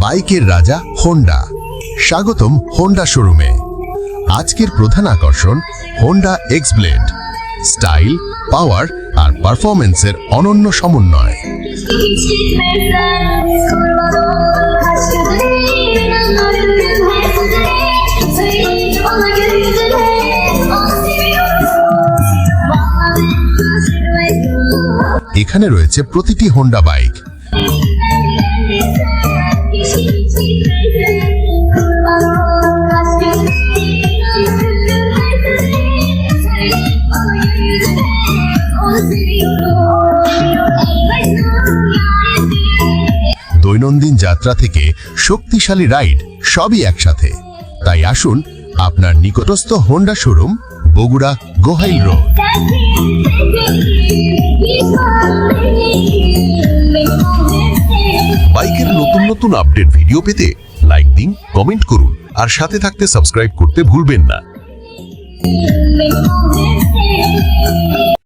বাইকের রাজা হোন্ডা, স্বাগতম হোন্ডা শোরুমে। আজকের প্রধান আকর্ষণ হোন্ডা এক্স ব্লেড, স্টাইল, পাওয়ার আর পারফরম্যান্সের অনন্য সমন্বয়। এখানে রয়েছে প্রতিটি হোন্ডা বাইক। দৈনন্দিন যাত্রা থেকে শক্তিশালী রাইড সবই একসাথে। তাই আসুন আপনার নিকটস্থ Honda showroom, Bogura, Gohail road. বাইকের নতুন নতুন আপডেট ভিডিও পেতে লাইক দিন, কমেন্ট করুন আর সাথে থাকতে সাবস্ক্রাইব করতে ভুলবেন না।